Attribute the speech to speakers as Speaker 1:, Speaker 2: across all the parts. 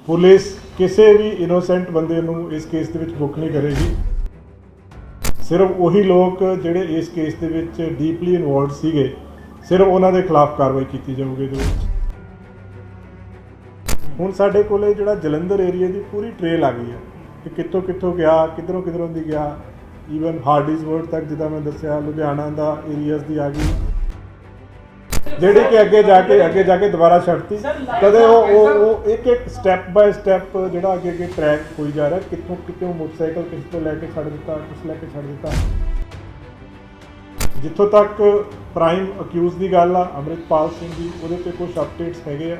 Speaker 1: Police किसी भी innocent बंदे नूं इस केस दे विच बुक नहीं करेगी। सिर्फ वही लोग जिहड़े इस केस दे विच डीपली इनवॉल्व सीगे सिर्फ उन्हां दे खिलाफ कार्रवाई की जाऊगी। इहदे विच हुण साडे कोले जिहड़ा जलंधर एरिया की पूरी ट्रेल आ गई है कि कित्थों कित्थों गया, किधरों किधरों दी गया, ईवन हार्डिसवर्ड तक जिदा मैं दस्सिया लुधियाना दा एरियाज दी आ गई, ਜਿਹੜੀ कि अगे जाके दोबारा छड्डती। कदे वो एक एक स्टैप बाय स्टैप जिहड़ा अगे ट्रैक होई जा रहा, कितों कितों मोटरसाइकिल किस तो लैके छड्ड दिता, कुछ लैके छड्ड दिता। जिथों तक प्राइम अक्यूज की गल आ अमृतपाल सिंह की, उहदे ते कुछ अपडेट्स हैगे आ।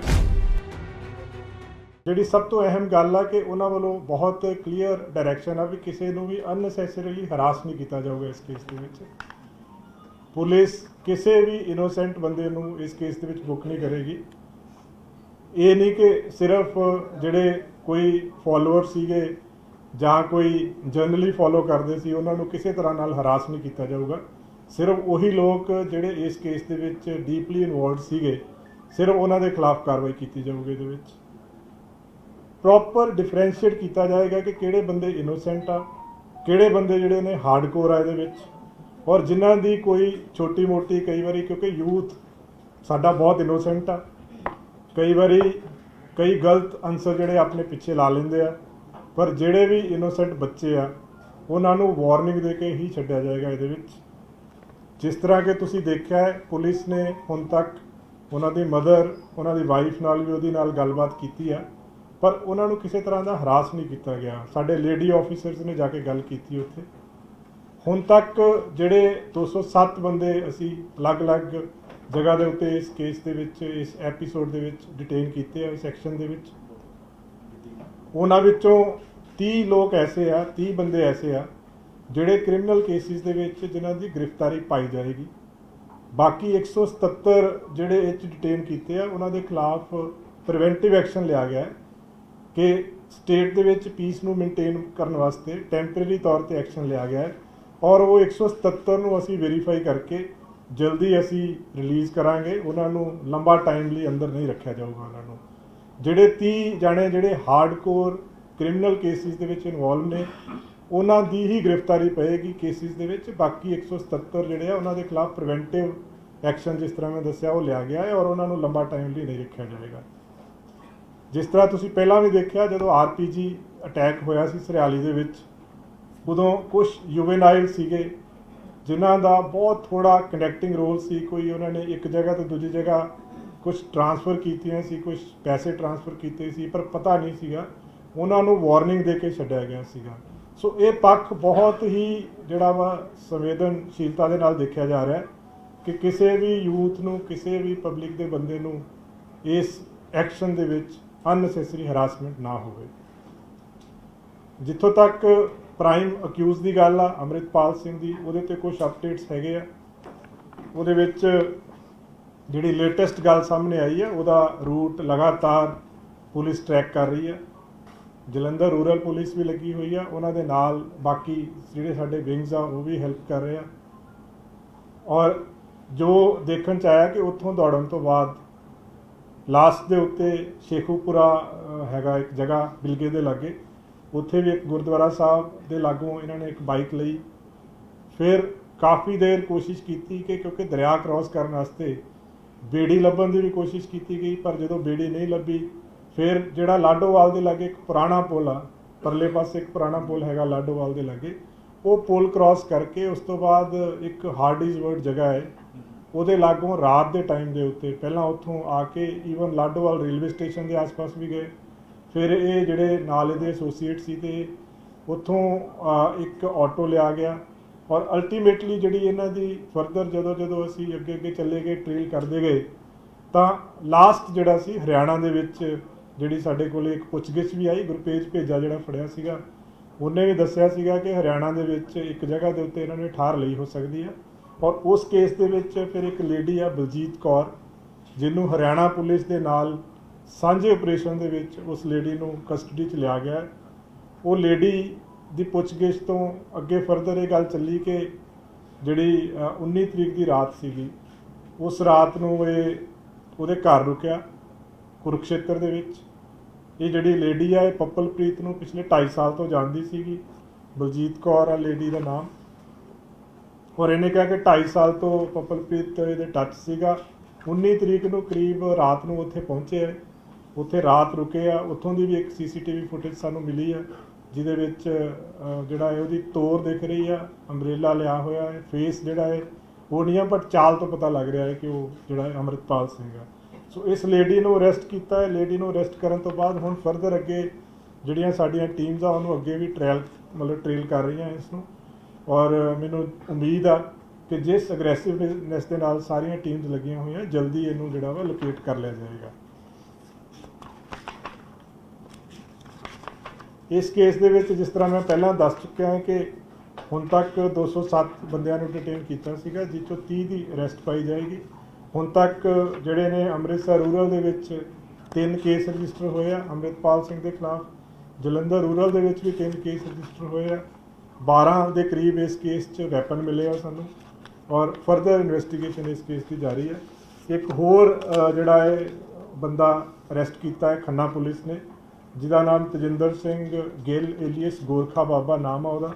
Speaker 1: जिहड़ी सब तो अहम गल आ कि उन्हां वालों बहुत क्लीयर डायरैक्शन आ भी किसी नूं भी अननैसैसरीली हरास नहीं किया जाऊगा। इस केस दे विच पुलिस किसी भी इनोसेंट बंदे नूं इस केस दे विच बुक नहीं करेगी। ये नहीं कि सिर्फ जिहड़े कोई फॉलोअर सीगे जां कोई जर्नली फॉलो करते सी उन्हां नूं किसी तरह नाल हरास नहीं किया जाऊगा। सिर्फ वही लोग जिहड़े इस केस दे विच डीपली इनवॉल्व सीगे सिर्फ उन्हां दे खिलाफ कार्रवाई की जाऊगी। इहदे विच प्रॉपर डिफरेंशिएट किया जाएगा कि किहड़े बंदे इनोसेंट आ, किहड़े बंदे जिहड़े ने हार्डकोर आ इहदे विच, और जिन्हां दी कोई छोटी मोटी कई बारी, क्योंकि यूथ साडा बहुत इनोसेंट आ, कई बारी कई गलत अंसर जिहड़े अपने पिछे ला लेंदे आ, पर जिहड़े भी इनोसेंट बच्चे आ उन्हां नूं वार्निंग दे के ही छड्डिया जाएगा। इहदे विच जिस तरह के तुसीं देखिया है पुलिस ने हुण तक उन्हां दी मदर, उन्हां दी वाइफ नाल भी उहदी नाल गलबात कीती है, पर उन्हां नूं किसी तरह का हरास नहीं किया गया। साडे लेडी ऑफिसर्स ने जाके गल कीती उत्थे। हुण तक जिहड़े 207 बंदे असी अलग अलग जगह के उत्ते इस केस दे विच, इस एपीसोड दे विच डिटेन कीते आ। इस एक्शन दे विच उन्हां विचों 30 लोग ऐसे आ, 30 बंदे ऐसे आ जिहड़े क्रिमिनल केसिस दे विच जिन्हां दी गिरफ्तारी पाई जाएगी। बाकी 177 जिहड़े इच डिटेन कीते आ उन्हां दे खिलाफ प्रिवेंटिव एक्शन लिया गया है कि स्टेट दे विच पीस नूं मेनटेन करन वास्ते टैंपरेरी तौर पर एक्शन लिया गया है, और वो 177 नूं असी वेरीफाई करके जल्दी असी रिलीज़ करांगे। उन्हां नूं लंबा टाइम लिए अंदर नहीं रखा जाऊगा। उन्हां नूं जिहड़े 30 जाने जिहड़े हार्डकोर क्रिमिनल केसिस दे विच इनवॉल्व ने उन्हां दी ही गिरफ्तारी पएगी केसिस दे विच। बाकी 177 जिहड़े आ उन्हां दे खिलाफ प्रिवेंटिव एक्शन जिस तरह मैं दस्सिया वो लिया गया है, और उन्हां नूं लंबा टाइम लिए नहीं रखा जाएगा। जिस तरह तुसीं पहलां भी देखिया जदों RPG अटैक होया सी सरियाली दे विच, उदों कुछ युवेनाइल सीगे जिन्हां दा बहुत थोड़ा कनैक्टिंग रोल सी। कोई उन्होंने एक जगह तो दूजी जगह कुछ ट्रांसफर कीतियां सी, कुछ पैसे ट्रांसफर कीते सी, पर पता नहीं सीगा, उन्हां नूं वार्निंग दे के छड्डिया गया सीगा। सो ये पक्ष बहुत ही जिहड़ा वा संवेदनशीलता दे नाल देखिया जा रहा है कि किसी भी यूथ नूं, किसी भी पब्लिक दे बंदे नूं इस एक्शन दे विच अननैसेसरी हरासमेंट ना होवे। जिथों तक प्राइम अक्यूज की गल आ अमृतपाल सिंह की, उहदे ते कुछ अपडेट्स हैगे आ। उहदे विच जिहड़ी लेटेस्ट गल सामने आई है उहदा रूट लगातार पुलिस ट्रैक कर रही है। जलंधर रूरल पुलिस भी लगी हुई है, उन्हां दे नाल बाकी जिहड़े साडे विंग्स आ वो भी हेल्प कर रहे हैं। और जो देखण च आया कि उत्थों दौड़न तो बाद लास्ट दे उत्ते शेखूपुरा हैगा एक जगह बिलगे दे लागे, उत्थे भी एक गुरुद्वारा साहब के लागों इन्होंने एक बाइक लई। फिर काफ़ी देर कोशिश की कि क्योंकि दरिया क्रॉस करने वास्ते बेड़ी लभन की भी कोशिश की गई, पर जो बेड़ी नहीं लभी फिर जिहड़ा लाडोवाल के लागे एक पुराना पुल आ, परले पासे एक पुराना पुल हैगा लाडोवाल के लागे, वो पुल क्रॉस करके उस तो बाद एक हार्डिसवर्ड जगह है उहदे लागों रात के टाइम के उत्ते पहलां उत्थों आके ईवन लाडोवाल रेलवे स्टेशन के आस पास भी गए। फिर ये जिहड़े नाल दे एसोसीएट सी ते उत्थों एक ऑटो लिया गया, और अल्टीमेटली जिहड़ी इन्हां दी फरदर जदों जदों असीं अगे अगे चले गए ट्रेल करते गए तां लास्ट जिहड़ा सी हरियाणा दे विच जिहड़ी साडे कोल एक पुछगिछ भी आई। गुरपेज भेजा जिहड़ा फड़िया सीगा उन्हें भी दस्सिया सीगा कि हरियाणा दे विच एक जगह के उत्ते इन्हां ने ठार लई हो सकती है, और उस केस दे विच फिर एक लेडी आ बलजीत कौर जिन्हों हरियाणा पुलिस के नाल सांझे ऑपरेशन दे विच उस लेडी नूं कस्टडी च लिया गया। वो लेडी दी पुछगिछ तो अगे फरदर ये गल चली कि जिहड़ी 19 तरीक की रात सीगी उस रात नूं ये उहदे घर रुकिया कुरुक्षेत्र दे विच, ਇਹ ਜਿਹੜੀ ਲੇਡੀ ਆ ਇਹ ਪੱਪਲਪ੍ਰੀਤ ਨੂੰ ਪਿਛਲੇ 2.5 ਸਾਲ ਤੋਂ ਜਾਣਦੀ ਸੀਗੀ। ਬਲਜੀਤ ਕੌਰ ਆ ਲੇਡੀ ਦਾ ਨਾਮ। ਔਰ ਇਹਨੇ ਕਿਹਾ ਕਿ 2.5 ਸਾਲ ਤੋਂ ਪੱਪਲਪ੍ਰੀਤ ਇਹਦੇ ਟੱਚ ਸੀਗਾ। 19 ਤਰੀਕ ਨੂੰ ਕਰੀਬ ਰਾਤ ਨੂੰ ਉੱਥੇ ਪਹੁੰਚੇ ਆ, ਉੱਥੇ ਰਾਤ ਰੁਕੇ ਆ। ਉੱਥੋਂ ਦੀ ਵੀ ਇੱਕ CCTV ਫੁਟੇਜ ਸਾਨੂੰ ਮਿਲੀ ਆ ਜਿਹਦੇ ਵਿੱਚ ਜਿਹੜਾ ਹੈ ਉਹਦੀ ਤੋਰ ਦਿਖ ਰਹੀ ਆ, ਅੰਬਰੇਲਾ ਲਿਆ ਹੋਇਆ ਹੈ, ਫੇਸ ਜਿਹੜਾ ਹੈ ਉਹ ਨਹੀਂ ਆ, ਬਟ ਚਾਲ ਤੋਂ ਪਤਾ ਲੱਗ ਰਿਹਾ ਹੈ ਕਿ ਉਹ ਜਿਹੜਾ ਹੈ ਅੰਮ੍ਰਿਤਪਾਲ ਸਿੰਘ ਆ। ਸੋ ਇਸ ਲੇਡੀ ਨੂੰ ਅਰੈਸਟ ਕੀਤਾ ਹੈ। ਲੇਡੀ ਨੂੰ ਅਰੈਸਟ ਕਰਨ ਤੋਂ ਬਾਅਦ ਹੁਣ ਫਰਦਰ ਅੱਗੇ ਜਿਹੜੀਆਂ ਸਾਡੀਆਂ ਟੀਮਸ ਆ ਉਹਨੂੰ ਅੱਗੇ ਵੀ ਟ੍ਰੇਲ ਕਰ ਰਹੀਆਂ ਇਸ ਨੂੰ। ਔਰ ਮੈਨੂੰ ਉਮੀਦ ਆ ਕਿ ਜਿਸ ਅਗਰੈਸਿਵਨੈਸ ਦੇ ਨਾਲ ਸਾਰੀਆਂ ਟੀਮਸ ਲੱਗੀਆਂ ਹੋਈਆਂ ਜਲਦੀ ਇਹਨੂੰ ਜਿਹੜਾ ਵਾ ਲੋਕੇਟ ਕਰ ਲਿਆ ਜਾਏਗਾ। ਇਸ ਕੇਸ ਦੇ ਵਿੱਚ ਜਿਸ ਤਰ੍ਹਾਂ ਮੈਂ ਪਹਿਲਾਂ ਦੱਸ ਚੁੱਕਿਆ ਹਾਂ ਕਿ ਹੁਣ ਤੱਕ 207 ਬੰਦਿਆਂ ਨੂੰ ਡਿਟੇਨ ਕੀਤਾ ਸੀਗਾ, ਜਿਸ 'ਚੋਂ 30 ਦੀ ਅਰੈਸਟ ਪਾਈ ਜਾਏਗੀ। ਹੁਣ ਤੱਕ ਜਿਹੜੇ ਨੇ ਅੰਮ੍ਰਿਤਸਰ ਰੂਰਲ ਦੇ ਵਿੱਚ 3 ਕੇਸ ਰਜਿਸਟਰ ਹੋਏ ਆ ਅੰਮ੍ਰਿਤਪਾਲ ਸਿੰਘ ਦੇ ਖਿਲਾਫ। ਜਲੰਧਰ ਰੂਰਲ ਦੇ ਵਿੱਚ ਵੀ 3 ਕੇਸ ਰਜਿਸਟਰ ਹੋਏ ਆ। 12 ਦੇ ਕਰੀਬ ਇਸ ਕੇਸ 'ਚ ਵੈਪਨ ਮਿਲੇ ਆ ਸਾਨੂੰ, ਔਰ ਫਰਦਰ ਇਨਵੈਸਟੀਗੇਸ਼ਨ ਇਸ ਕੇਸ ਦੀ ਜਾਰੀ ਹੈ। ਇੱਕ ਹੋਰ ਜਿਹੜਾ ਹੈ ਬੰਦਾ ਅਰੈਸਟ ਕੀਤਾ ਹੈ ਖੰਨਾ ਪੁਲਿਸ ਨੇ, ਜਿਹਦਾ ਨਾਮ ਤਜਿੰਦਰ ਸਿੰਘ ਗਿੱਲ ਏਲੀਅਸ ਗੋਰਖਾ ਬਾਬਾ ਨਾਮ ਆ ਉਹਦਾ।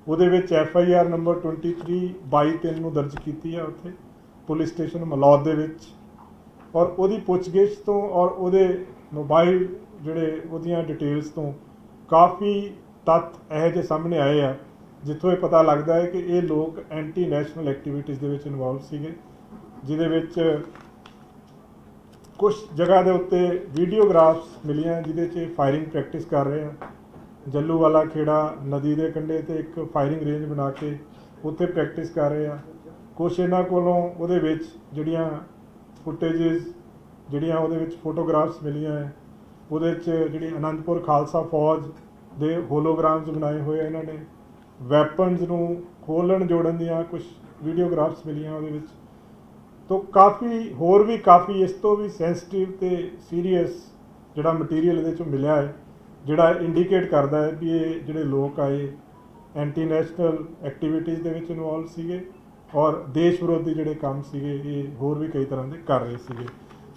Speaker 1: ਉਹਦੇ ਵਿੱਚ FIR ਨੰਬਰ 23/22/3 ਨੂੰ ਦਰਜ ਕੀਤੀ ਹੈ ਉੱਥੇ ਪੁਲਿਸ ਸਟੇਸ਼ਨ ਮਲੌਦ ਦੇ ਵਿੱਚ। ਔਰ ਉਹਦੀ ਪੁੱਛਗਿੱਛ ਤੋਂ ਔਰ ਉਹਦੇ ਮੋਬਾਈਲ ਜਿਹੜੇ ਉਹਦੀਆਂ ਡਿਟੇਲਸ ਤੋਂ ਕਾਫੀ ਤੱਥ ਇਹੋ ਜਿਹੇ ਸਾਹਮਣੇ ਆਏ ਆ ਜਿੱਥੋਂ ਇਹ ਪਤਾ ਲੱਗਦਾ ਹੈ ਕਿ ਇਹ ਲੋਕ ਐਂਟੀ ਨੈਸ਼ਨਲ ਐਕਟੀਵਿਟੀਜ਼ ਦੇ ਵਿੱਚ ਇਨਵੋਲਵ ਸੀਗੇ, ਜਿਹਦੇ ਵਿੱਚ ਕੁਝ ਜਗ੍ਹਾ ਦੇ ਉੱਤੇ ਵੀਡੀਓਗ੍ਰਾਫਸ ਮਿਲੀਆਂ ਜਿਹਦੇ 'ਚ ਫਾਇਰਿੰਗ ਪ੍ਰੈਕਟਿਸ ਕਰ ਰਹੇ ਆ। ਜੱਲੂਵਾਲਾ ਖੇੜਾ ਨਦੀ ਦੇ ਕੰਢੇ ਤੇ ਇੱਕ ਫਾਇਰਿੰਗ ਰੇਂਜ ਬਣਾ ਕੇ ਉੱਥੇ ਪ੍ਰੈਕਟਿਸ ਕਰ ਰਹੇ ਆ। ਕੁਛ ਇਹਨਾਂ ਕੋਲੋਂ ਉਹਦੇ ਵਿੱਚ ਜਿਹੜੀਆਂ ਫੁਟੇਜਿਸ ਜਿਹੜੀਆਂ ਉਹਦੇ ਵਿੱਚ ਫੋਟੋਗ੍ਰਾਫਸ ਮਿਲੀਆਂ ਹੈ, ਉਹਦੇ 'ਚ ਜਿਹੜੀ ਅਨੰਦਪੁਰ ਖਾਲਸਾ ਫੌਜ ਦੇ ਹੋਲੋਗ੍ਰਾਮਸ ਬਣਾਏ ਹੋਏ ਆ ਇਹਨਾਂ ਨੇ। ਵੈਪਨਸ ਨੂੰ ਖੋਲ੍ਹਣ ਜੋੜਨ ਦੀਆਂ ਕੁਛ ਵੀਡੀਓਗ੍ਰਾਫਸ ਮਿਲੀਆਂ ਉਹਦੇ ਵਿੱਚ। ਤੋਂ ਕਾਫੀ ਹੋਰ ਵੀ ਕਾਫੀ ਇਸ ਤੋਂ ਵੀ ਸੈਂਸਿਟਿਵ ਤੇ ਸੀਰੀਅਸ ਜਿਹੜਾ ਮਟੀਰੀਅਲ ਇਹਦੇ 'ਚੋਂ ਮਿਲਿਆ ਹੈ, ਜਿਹੜਾ ਇੰਡੀਕੇਟ ਕਰਦਾ ਹੈ ਵੀ ਇਹ ਜਿਹੜੇ ਲੋਕ ਆਏ ਐਂਟੀ ਨੈਸ਼ਨਲ ਐਕਟੀਵਿਟੀਜ਼ ਦੇ ਵਿੱਚ ਇਨਵੋਲਵ ਸੀਗੇ ਔਰ ਦੇਸ਼ ਵਿਰੋਧੀ ਜਿਹੜੇ ਕੰਮ ਸੀਗੇ ਇਹ ਹੋਰ ਵੀ ਕਈ ਤਰ੍ਹਾਂ ਦੇ ਕਰ ਰਹੇ ਸੀਗੇ।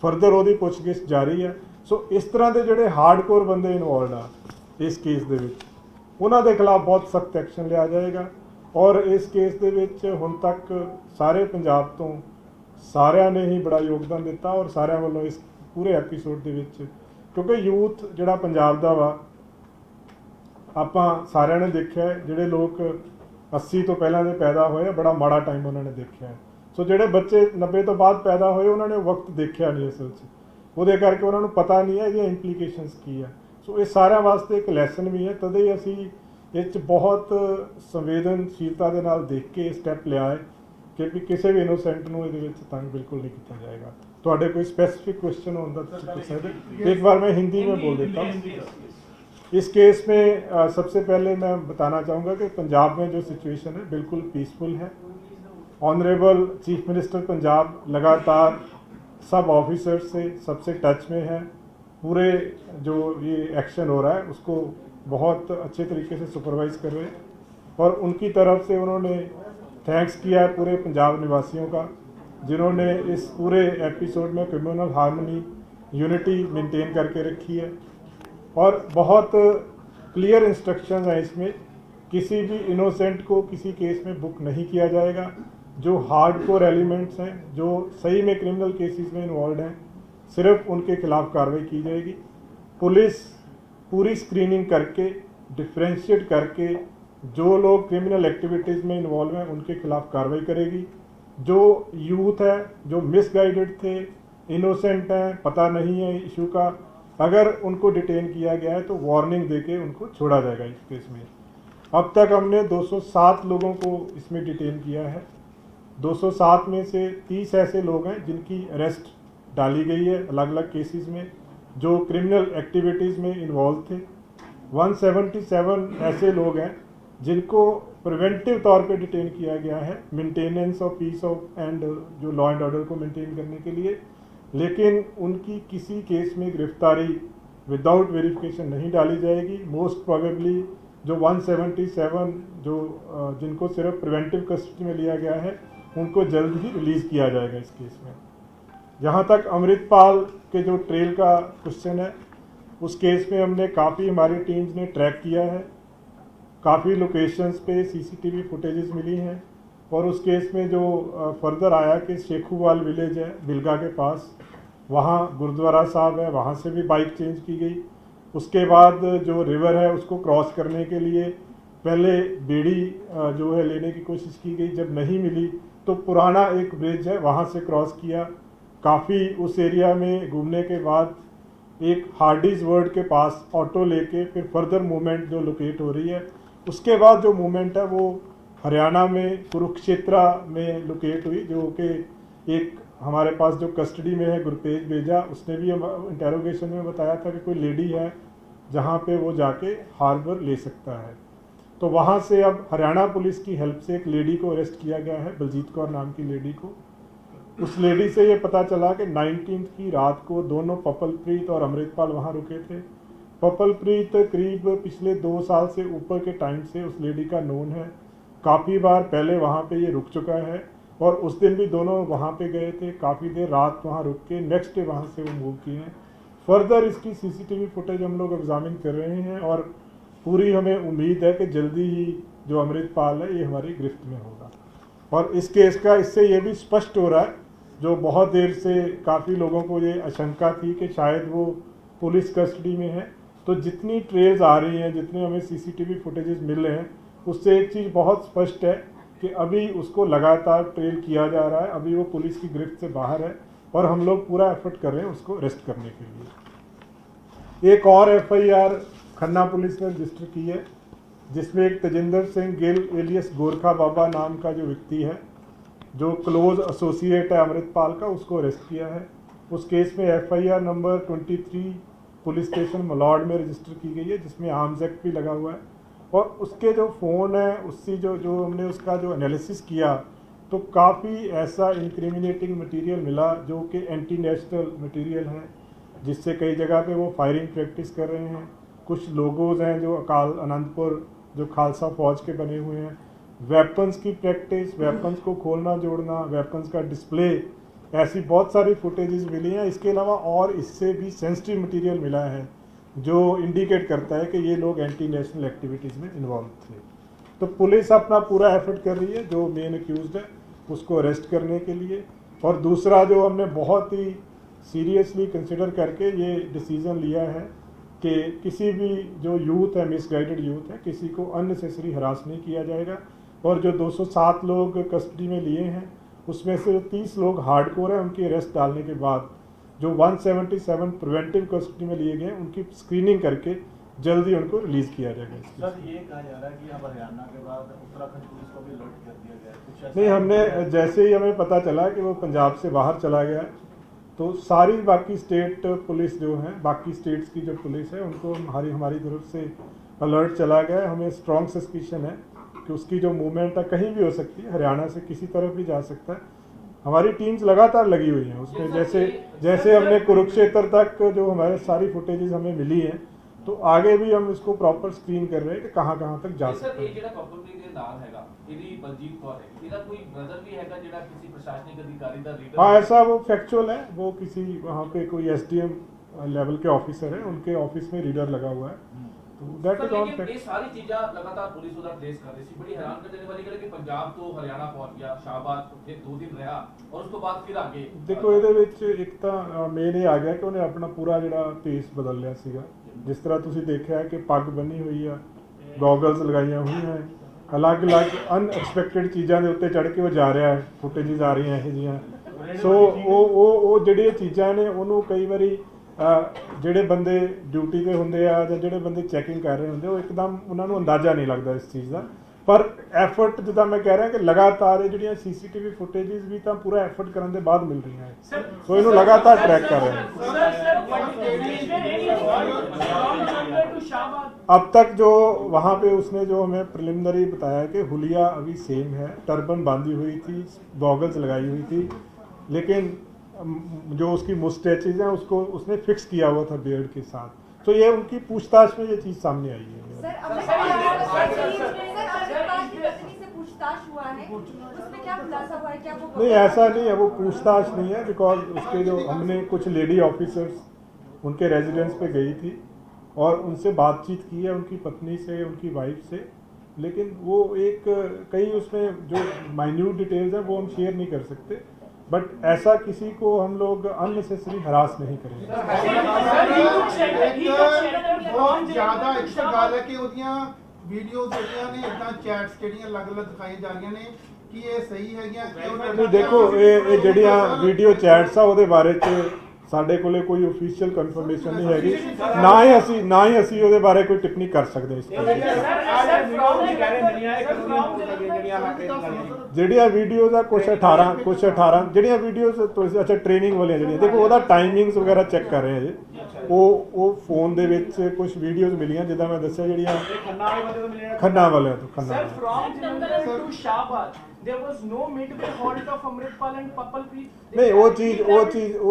Speaker 1: ਫਰਦਰ ਉਹਦੀ ਪੁੱਛਗਿੱਛ ਜਾਰੀ ਹੈ। ਸੋ ਇਸ ਤਰ੍ਹਾਂ ਦੇ ਜਿਹੜੇ ਹਾਰਡਕੋਰ ਬੰਦੇ ਇਨਵੋਲਵਡ ਆ ਇਸ ਕੇਸ ਦੇ ਵਿੱਚ, ਉਹਨਾਂ ਦੇ ਖਿਲਾਫ ਬਹੁਤ ਸਖਤ ਐਕਸ਼ਨ ਲਿਆ ਜਾਏਗਾ। ਔਰ ਇਸ ਕੇਸ ਦੇ ਵਿੱਚ ਹੁਣ ਤੱਕ ਸਾਰੇ ਪੰਜਾਬ ਤੋਂ ਸਾਰਿਆਂ ਨੇ ਹੀ ਬੜਾ ਯੋਗਦਾਨ ਦਿੱਤਾ ਔਰ ਸਾਰਿਆਂ ਵੱਲੋਂ ਇਸ ਪੂਰੇ ਐਪੀਸੋਡ ਦੇ ਵਿੱਚ, ਕਿਉਂਕਿ ਯੂਥ ਜਿਹੜਾ ਪੰਜਾਬ ਦਾ ਵਾ ਆਪਾਂ ਸਾਰਿਆਂ ਨੇ ਦੇਖਿਆ ਜਿਹੜੇ ਲੋਕ 80 ਤੋਂ ਪਹਿਲਾਂ ਦੇ ਪੈਦਾ ਹੋਏ ਬੜਾ ਮਾੜਾ ਟਾਈਮ ਉਹਨਾਂ ਨੇ ਦੇਖਿਆ। ਸੋ ਜਿਹੜੇ ਬੱਚੇ 90 ਤੋਂ ਬਾਅਦ ਪੈਦਾ ਹੋਏ ਉਹਨਾਂ ਨੇ ਵਕਤ ਦੇਖਿਆ ਨਹੀਂ ਅਸਲ 'ਚ, ਉਹਦੇ ਕਰਕੇ ਉਹਨਾਂ ਨੂੰ ਪਤਾ ਨਹੀਂ ਹੈ ਇਹਦੀਆਂ ਇੰਪਲੀਕੇਸ਼ਨਸ ਕੀ ਆ। ਸੋ ਇਹ ਸਾਰਿਆਂ ਵਾਸਤੇ ਇੱਕ ਲੈਸਨ ਵੀ ਹੈ, ਤਦੇ ਹੀ ਅਸੀਂ ਇਹ 'ਚ ਬਹੁਤ ਸੰਵੇਦਨਸ਼ੀਲਤਾ ਦੇ ਨਾਲ ਦੇਖ ਕੇ ਇਹ ਸਟੈਪ ਲਿਆ ਹੈ ਕਿ ਵੀ ਕਿਸੇ ਵੀ ਇਨੋਸੈਂਟ ਨੂੰ ਇਹਦੇ ਵਿੱਚ तंग बिल्कुल नहीं किया जाएगा। ਤੁਹਾਡੇ कोई स्पेसिफिक क्वेश्चन होता तो पूछ सकते। एक बार मैं हिंदी में बोल देता हूँ। इस केस में सबसे पहले मैं बताना चाहूँगा कि पंजाब में जो सिचुएशन है बिल्कुल पीसफुल है। ऑनरेबल चीफ मिनिस्टर पंजाब लगातार सब ऑफिसर्स से सबसे टच में है। पूरे जो ये एक्शन हो रहा है उसको बहुत अच्छे तरीके से सुपरवाइज कर रहे हैं और उनकी तरफ से उन्होंने थैंक्स किया है पूरे पंजाब निवासियों का, जिन्होंने इस पूरे एपिसोड में कम्युनल हार्मनी यूनिटी मेंटेन करके रखी है। और बहुत क्लियर इंस्ट्रक्शंस हैं इसमें, किसी भी इनोसेंट को किसी केस में बुक नहीं किया जाएगा। जो हार्डकोर एलिमेंट्स हैं जो सही में क्रिमिनल केसेस में इन्वॉल्व हैं सिर्फ उनके खिलाफ कार्रवाई की जाएगी। पुलिस पूरी स्क्रीनिंग करके डिफ्रेंशिएट करके जो लोग क्रिमिनल एक्टिविटीज़ में इन्वॉल्व हैं उनके खिलाफ कार्रवाई करेगी। जो यूथ है जो मिसगाइडेड थे, इनोसेंट हैं, पता नहीं है इशू का, अगर उनको डिटेन किया गया है तो वार्निंग देके उनको छोड़ा जाएगा इस केस में। अब तक हमने 207 लोगों को इसमें डिटेन किया है। 207 में से 30 ऐसे लोग हैं जिनकी अरेस्ट डाली गई है अलग अलग केसेस में जो क्रिमिनल एक्टिविटीज़ में इन्वॉल्व थे। 177 ऐसे लोग हैं जिनको प्रिवेंटिव तौर पे डिटेन किया गया है maintenance of peace of and जो लॉ एंड ऑर्डर को मेंटेन करने के लिए, लेकिन उनकी किसी केस में गिरफ्तारी विदाउट वेरिफिकेशन नहीं डाली जाएगी। मोस्ट प्रोबेबली जो 177 जो जिनको सिर्फ प्रिवेंटिव कस्टडी में लिया गया है उनको जल्द ही रिलीज़ किया जाएगा इस केस में। जहाँ तक अमृतपाल के जो ट्रेल का क्वेश्चन है, उस केस में हमने काफ़ी हमारी टीम्स ने ट्रैक किया है, काफ़ी लोकेशंस पे सीसीटीवी फुटेजेस मिली हैं और उस केस में जो फर्दर आया कि शेखुवाल विलेज है बिलगा के पास, वहाँ गुरुद्वारा साहब है, वहाँ से भी बाइक चेंज की गई। उसके बाद जो रिवर है उसको क्रॉस करने के लिए पहले बेड़ी जो है लेने की कोशिश की गई, जब नहीं मिली तो पुराना एक ब्रिज है वहाँ से क्रॉस किया। काफ़ी उस एरिया में घूमने के बाद एक हार्डीज वर्ड के पास ऑटो लेके फिर फर्दर मूवमेंट जो लोकेट हो रही है, उसके बाद जो मूवमेंट है वो हरियाणा में कुरुक्षेत्र में लोकेट हुई, जो कि एक हमारे पास जो कस्टडी में है गुरपेज बेजा, उसने भी इंटेरोगेशन में बताया था कि कोई लेडी है जहाँ पे वो जाके हार्बर ले सकता है। तो वहाँ से अब हरियाणा पुलिस की हेल्प से एक लेडी को अरेस्ट किया गया है, बलजीत कौर नाम की लेडी को। उस लेडी से ये पता चला कि 19 की रात को दोनों पपलप्रीत और अमृतपाल वहाँ रुके थे। पपलप्रीत करीब पिछले 2 साल से ऊपर के टाइम से उस लेडी का नोन है, काफ़ी बार पहले वहाँ पे ये रुक चुका है और उस दिन भी दोनों वहाँ पे गए थे, काफ़ी देर रात वहाँ रुक के नेक्स्ट डे वहाँ से वो मूव किए हैं। फर्दर इसकी सीसीटीवी फुटेज हम लोग एग्जामिन कर रहे हैं और पूरी हमें उम्मीद है कि जल्दी ही जो अमृतपाल है ये हमारी गिरफ्त में होगा। और इस केस का इससे ये भी स्पष्ट हो रहा है, जो बहुत देर से काफ़ी लोगों को ये आशंका थी कि शायद वो पुलिस कस्टडी में है, तो जितनी ट्रेल्स आ रही हैं, जितने हमें सीसीटीवी फुटेजेस मिल रहे हैं, उससे एक चीज़ बहुत स्पष्ट है कि अभी उसको लगातार ट्रेल किया जा रहा है, अभी वो पुलिस की गिरफ्त से बाहर है और हम लोग पूरा एफर्ट कर रहे हैं उसको अरेस्ट करने के लिए। एक और एफआईआर खन्ना पुलिस ने रजिस्टर की है, जिसमें एक तेजिंदर सिंह गिल एलियस गोरखा बाबा नाम का जो व्यक्ति है, जो क्लोज एसोसिएट है अमृतपाल का, उसको अरेस्ट किया है। उस केस में एफआईआर नंबर 23 पुलिस स्टेशन मलौड में रजिस्टर की गई है, जिसमें आर्म्स एक्ट भी लगा हुआ है। और उसके जो फ़ोन है उससे जो हमने उसका जो एनालिसिस किया तो काफ़ी ऐसा इंक्रिमिनेटिंग मटेरियल मिला जो कि एंटी नेशनल मटेरियल है, जिससे कई जगह पे वो फायरिंग प्रैक्टिस कर रहे हैं। कुछ लोगोज हैं जो अकाल अनंतपुर जो खालसा फौज के बने हुए हैं, वेपन्स की प्रैक्टिस, वेपन्स को खोलना जोड़ना, वेपन्स का डिस्प्ले, ऐसी बहुत सारी फुटेजेस मिली हैं। इसके अलावा और इससे भी सेंसिटिव मटेरियल मिला है जो इंडिकेट करता है कि ये लोग एंटी नेशनल एक्टिविटीज़ में इन्वॉल्व थे। तो पुलिस अपना पूरा एफर्ट कर रही है जो मेन अक्यूज्ड है उसको अरेस्ट करने के लिए। और दूसरा जो हमने बहुत ही सीरियसली कंसिडर करके ये डिसीज़न लिया है कि किसी भी जो यूथ है, मिसगाइडेड यूथ है, किसी को अननेसेसरी हरास नहीं किया जाएगा। और जो 207 लोग कस्टडी में लिए हैं उसमें से 30 लोग हार्डकोर हैं, उनकी अरेस्ट डालने के बाद जो 177 प्रिवेंटिव कस्टडी में लिए गए उनकी स्क्रीनिंग करके जल्दी उनको रिलीज किया जाएगा।
Speaker 2: सर ये कहा जा रहा है कि अब हरियाणा के बाद उत्तराखंड पुलिस को भी अलर्ट कर दिया गया है, कुछ ऐसा
Speaker 1: नहीं, हमने जैसे ही हमें पता चला कि वो पंजाब से बाहर चला गया तो सारी बाकी स्टेट पुलिस जो है, बाकी स्टेट्स की जो पुलिस है, उनको हमारी तरफ से अलर्ट चला गया है। हमें स्ट्रॉन्ग सस्पिशन है कि उसकी जो मूवमेंट है कहीं भी हो सकती है, हरियाणा से किसी तरफ भी जा सकता है। हमारी टीम्स लगातार लगी हुई हैं उसमें, जैसे हमने कुरुक्षेत्र तक जो हमारे सारी फुटेजेस हमें मिली हैं, तो आगे भी हम इसको प्रॉपर स्क्रीन कर रहे हैं कि कहाँ कहाँ तक जा सकते हैं।
Speaker 3: सर, ये ਜਿਹੜਾ ਪਬਲਿਕ ਦੇ ਨਾਲ ਹੈਗਾ, ਇਹਦੀ ਬਲਜੀਤ ਕੌਰ ਹੈ, ਇਹਦਾ ਕੋਈ ब्रदर भी हैगा ਜਿਹੜਾ किसी प्रशासनिक अधिकारी ਦਾ लीडर?
Speaker 1: हाँ, ऐसा वो फैक्चुअल है, वो किसी वहाँ पे कोई एसडीएम लेवल के ऑफिसर है, उनके ऑफिस में रीडर लगा हुआ है। तो दैट इज ऑन फैक्ट।
Speaker 3: ये सारी चीज़ें लगातार पुलिस उधर ट्रेस कर रही थी। बड़ी हैरान कर देने वाली गल कि पंजाब तो हरियाणा पहुंच गया, शाहबाद फिर 2 दिन रहा और उसके बाद फिर आगे
Speaker 1: देखो ਇਹਦੇ ਵਿੱਚ ਇੱਕ ਤਾਂ ਮੇਨ ਇਹ ਆ ਗਿਆ ਕਿ ਉਹਨੇ ਆਪਣਾ ਪੂਰਾ ਜਿਹੜਾ ਪੇਸ ਬਦਲ ਲਿਆ ਸੀਗਾ। ਜਿਸ ਤਰ੍ਹਾਂ ਤੁਸੀਂ ਦੇਖਿਆ ਕਿ ਪੱਗ ਬੰਨੀ ਹੋਈ ਆ, ਗੋਗਲਸ ਲਗਾਈਆਂ ਹੋਈਆਂ, ਅਲੱਗ-ਅਲੱਗ ਅਨਐਕਸਪੈਕਟਡ ਚੀਜ਼ਾਂ ਦੇ ਉੱਤੇ ਚੜ੍ਹ ਕੇ ਉਹ ਜਾ ਰਿਹਾ ਹੈ, ਫੁਟੇਜਸ ਆ ਰਹੀਆਂ ਇਹੋ ਜਿਹੀਆਂ। ਸੋ ਉਹ ਜਿਹੜੀਆਂ ਚੀਜ਼ਾਂ ਨੇ ਉਹਨੂੰ ਕਈ ਵਾਰੀ ਜਿਹੜੇ ਬੰਦੇ ਡਿਊਟੀ ਤੇ ਹੁੰਦੇ ਆ ਜਾਂ ਜਿਹੜੇ ਬੰਦੇ ਚੈਕਿੰਗ ਕਰ ਰਹੇ ਹੁੰਦੇ ਉਹ ਇੱਕਦਮ ਉਹਨਾਂ ਨੂੰ ਅੰਦਾਜ਼ਾ ਨਹੀਂ ਲੱਗਦਾ ਇਸ ਚੀਜ਼ ਦਾ। ਪਰ ਐਫਰਟ ਜਿੱਦਾਂ ਮੈਂ ਕਹਿ ਰਿਹਾ ਕਿ ਲਗਾਤਾਰ ਇਹ ਜਿਹੜੀਆਂ ਸੀਸੀਟੀਵੀ ਫੁਟੇजेस ਵੀ ਤਾਂ ਪੂਰਾ ਐਫਰਟ ਕਰਨ ਦੇ ਬਾਅਦ ਮਿਲ ਰਹੀਆਂ ਹੈ, ਸੋ ਇਹਨੂੰ लगातार ट्रैक कर रहे हैं। अब तक जो वहाँ पे उसने जो हमें प्रिलिमिनरी बताया कि हुलिया अभी सेम है, टर्बन बांधी हुई थी, गॉगल्स लगाई हुई थी, लेकिन जो उसकी मुस्टैचेज हैं उसको उसने फिक्स किया हुआ था बियर्ड के साथ। तो ये उनकी पूछताछ में ये चीज़ सामने आई है। नहीं, ऐसा नहीं है, वो पूछताछ नहीं है, बिकॉज उसके जो हमने कुछ लेडी ऑफिसर्स उनके रेजिडेंस पे गई थी और उनसे बातचीत की है, उनकी पत्नी से, उनकी वाइफ से, लेकिन वो एक कई उसमें जो माइन्यूट डिटेल्स हैं वो हम शेयर नहीं कर सकते, बट ऐसा किसी को हम लोग अननेसेसरी हरास नहीं करेंगे।
Speaker 4: बहुत ਜ਼ਿਆਦਾ ਇੱਕ ਤਾਂ ਗੱਲ ਹੈ ਕਿ ਉਹਦੀਆਂ ਵੀਡੀਓਜ਼ ਜਿਹੜੀਆਂ ਨੇ ਇਦਾਂ ਚੈਟਸ ਜਿਹੜੀਆਂ ਅਲੱਗ-ਅਲੱਗ ਦਿਖਾਈ ਜਾ ਰਹੀਆਂ ਨੇ ਕਿ ਇਹ ਸਹੀ ਹੈਗੀਆਂ ਕਿ ਉਹ
Speaker 1: ਨਹੀਂ ਦੇਖੋ, ਇਹ ਜਿਹੜੀਆਂ ਵੀਡੀਓ ਚੈਟਸ ਆ ਉਹਦੇ ਬਾਰੇ 'ਚ ਸਾਡੇ ਕੋਲੇ ਕੋਈ ऑफिशियल ਕਨਫਰਮੇਸ਼ਨ ਨਹੀਂ ਹੈਗੀ, ਨਾ ਹੀ ਅਸੀਂ ਉਹਦੇ ਬਾਰੇ ਕੋਈ ਟਿੱਪਣੀ ਕਰ ਸਕਦੇ ਇਸ ਜਿਹੜੀਆਂ ਵੀਡੀਓਜ਼ ਆ ਕੁਛ 18 ਜਿਹੜੀਆਂ ਵੀਡੀਓਜ਼ ਤੁਸੀਂ ਅੱਛਾ ਟ੍ਰੇਨਿੰਗ ਵਾਲੀਆਂ ਜਿਹੜੀਆਂ ਦੇਖੋ ਉਹਦਾ ਟਾਈਮਿੰਗਸ ਵਗੈਰਾ ਚੈੱਕ ਕਰ ਰਹੇ ਹਾਂ ਜੀ। ਉਹ ਫੋਨ ਦੇ ਵਿੱਚ ਕੁਝ ਵੀਡੀਓਜ਼ ਮਿਲੀਆਂ ਜਿੱਦਾਂ ਮੈਂ ਦੱਸਿਆ ਜਿਹੜੀਆਂ ਖੰਨਾ ਵਾਲਿਆਂ ਤੋਂ
Speaker 5: Sir, from Jalandhar to Shahbaz, there was no midway halt of Amritpal and Papalpreet.
Speaker 1: ਨਹੀਂ ਉਹ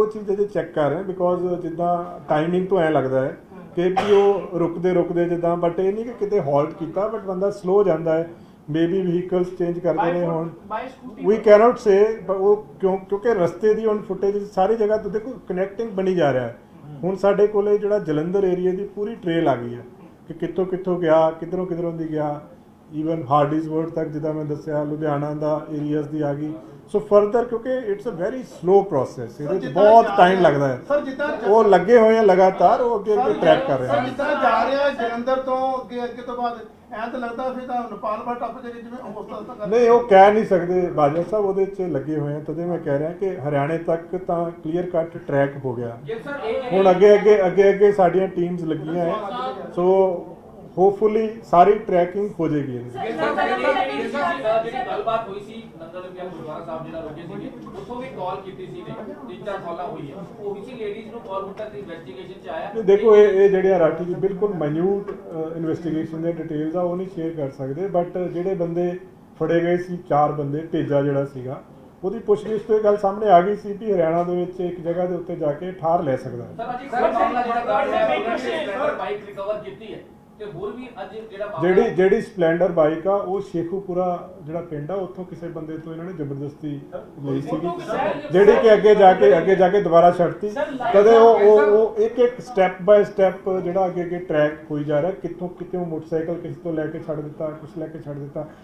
Speaker 1: ਚੀਜ਼ ਅਜੇ ਚੈੱਕ ਕਰ ਰਹੇ ਬਿਕੋਜ਼ ਜਿੱਦਾਂ ਟਾਈਮਿੰਗ ਤੋਂ ਐ ਲੱਗਦਾ ਹੈ ਕਿ ਉਹ ਰੁਕਦੇ ਜਿੱਦਾਂ, ਬਟ ਇਹ ਨਹੀਂ ਕਿ ਕਿਤੇ ਹਾਲਟ ਕੀਤਾ, ਬਟ ਬੰਦਾ ਸਲੋ ਜਾਂਦਾ ਹੈ, ਮੇਬੀ ਵਹੀਕਲਸ ਚੇਂਜ ਕਰਦੇ ਨੇ ਹੁਣ ਵੀ ਕੈਨੋਟ ਸੇ, ਉਹ ਕਿਉਂਕਿ ਰਸਤੇ ਦੀ ਹੁਣ ਫੁਟੇਜ ਸਾਰੀ ਜਗ੍ਹਾ ਤੋਂ ਦੇਖੋ ਕਨੈਕਟਿੰਗ ਬਣੀ ਜਾ ਰਿਹਾ ਹੈ। ਹੁਣ ਸਾਡੇ ਕੋਲੇ ਜਿਹੜਾ ਜਲੰਧਰ ਏਰੀਆ ਦੀ ਪੂਰੀ ਟ੍ਰੇਲ ਆ ਗਈ ਹੈ ਕਿ ਕਿੱਥੋਂ ਗਿਆ, ਕਿੱਧਰੋਂ ਦੀ ਗਿਆ, ਈਵਨ ਹਾਰਡਿਸਵਰਡ ਤੱਕ ਜਿੱਦਾਂ ਮੈਂ ਦੱਸਿਆ, ਲੁਧਿਆਣਾ ਦਾ ਏਰੀਆਜ਼ ਦੀ ਆ ਗਈ। ਸੋ ਫਰਦਰ ਕਿਉਂਕਿ it's a very slow process, ਇਹਦੇ 'ਚ ਬਹੁਤ ਟਾਈਮ ਲੱਗਦਾ ਹੈ।
Speaker 4: ਸਰ ਜਿੱਦਾਂ
Speaker 1: ਉਹ ਲੱਗੇ ਹੋਏ ਆ ਲਗਾਤਾਰ, ਉਹ ਅੱਗੇ ਟਰੈਕ ਕਰ ਰਹੇ
Speaker 4: ਸਰ
Speaker 1: ਹਨ।
Speaker 4: ਜਿੱਦਾਂ ਜਾ ਰਿਹਾ ਜਲੰਧਰ ਤੋਂ ਅੱਗੇ ਤੋਂ ਬਾਅਦ ਐਂ ਤਾਂ ਲੱਗਦਾ ਫਿਰ ਤਾਂ ਨੇਪਾਲ ਵਾ ਟੱਪ ਜਾਏਗੀ ਜਿਵੇਂ ਉਸ ਤੱਕ
Speaker 1: ਨਹੀਂ ਉਹ ਕਹਿ ਨਹੀਂ ਸਕਦੇ ਬਾਜਵਾ ਸਾਹਿਬ, ਉਹਦੇ 'ਚ ਲੱਗੇ ਹੋਏ ਆ, ਤਦੇ ਮੈਂ ਕਹਿ ਰਿਹਾ ਕਿ ਹਰਿਆਣੇ ਤੱਕ ਤਾਂ ਕਲੀਅਰ ਕੱਟ ਟਰੈਕ ਹੋ ਗਿਆ। ਹੁਣ ਅੱਗੇ ਸਾਡੀਆਂ ਟੀਮਸ ਲੱਗੀਆਂ ਹੈ, ਸੋ ਹੋਪਫੁਲੀ ਸਾਰੀ ਟਰੈਕਿੰਗ ਹੋ ਜਾਏਗੀ।
Speaker 3: ਜਿਹੜੀ ਗੱਲਬਾਤ ਹੋਈ ਸੀ ਨੰਗਲ ਵਿਆਹ ਗੁਰਦੁਆਰਾ ਸਾਹਿਬ ਜਿਹੜਾ ਰੁਕੇ ਸੀਗੇ, ਉੱਥੋਂ ਵੀ ਕਾਲ ਕੀਤੀ ਸੀ ਨੇ 3-4 ਕਾਲਾਂ ਹੋਈ ਹੈ, ਉਹ ਵੀ ਸੀ ਲੇਡੀਜ਼ ਨੂੰ ਕਾਲ ਹੁਣ ਤੱਕ ਇਨਵੈਸਟੀਗੇਸ਼ਨ 'ਚ ਆਇਆ।
Speaker 1: ਦੇਖੋ ਇਹ ਜਿਹੜੀਆਂ ਰਾਠੀ ਜੀ ਬਿਲਕੁਲ ਮਾਈਨਿਊਟ ਇਨਵੈਸਟੀਗੇਸ਼ਨ ਦੇ ਡਿਟੇਲਸ ਆ ਉਹ ਨਹੀਂ ਸ਼ੇਅਰ ਕਰ ਸਕਦੇ, ਬਟ ਜਿਹੜੇ ਬੰਦੇ ਫੜੇ ਗਏ ਸੀ 4 ਬੰਦੇ, ਤੇਜਾ ਜਿਹੜਾ ਸੀਗਾ ਉਹਦੀ ਪੁੱਛਗਿੱਛ ਤੋਂ ਇਹ ਗੱਲ ਸਾਹਮਣੇ ਆ ਗਈ ਸੀ ਕਿ ਹਰਿਆਣਾ ਦੇ ਵਿੱਚ ਇੱਕ ਜਗ੍ਹਾ ਦੇ ਉੱਤੇ ਜਾ ਕੇ ਠਾਰ ਲੈ ਸਕਦਾ ਹੈ।
Speaker 3: ਸਰ ਅੱਜ ਇੱਕ ਮਾਮਲਾ ਜਿਹੜਾ ਗਾਰਡ ਹੈ ਉਹਨੇ ਬਾਈਕ ਰਿਕਵਰ ਕੀਤੀ ਹੈ ਤੇ ਹੋਰ ਵੀ ਅੱਜ ਜਿਹੜਾ ਮਾਮਲਾ
Speaker 1: ਜਿਹੜੀ ਸਪਲੈਂਡਰ ਬਾਈਕ ਆ ਉਹ ਸ਼ੇਖੂਪੁਰਾ ਜਿਹੜਾ ਪਿੰਡ ਆ ਉੱਥੋਂ ਕਿਸੇ ਬੰਦੇ ਤੋਂ ਇਹਨਾਂ ਨੇ ਜ਼ਬਰਦਸਤੀ ਲਈ ਸੀਗੀ, ਜਿਹੜੀ ਕਿ ਅੱਗੇ ਜਾ ਕੇ ਦੁਬਾਰਾ ਛੱਡਤੀ। ਕਦੇ ਉਹ ਇੱਕ ਸਟੈਪ ਬਾਏ ਸਟੈਪ ਜਿਹੜਾ ਅੱਗੇ ਟਰੈਕ ਹੋਈ ਜਾ ਰਿਹਾ, ਕਿੱਥੋਂ ਮੋਟਰਸਾਈਕਲ ਕਿਸੇ ਤੋਂ ਲੈ ਕੇ ਛੱਡ ਦਿੱਤਾ, ਕੁਛ ਲੈ ਕੇ ਛੱਡ ਦਿੱਤਾ,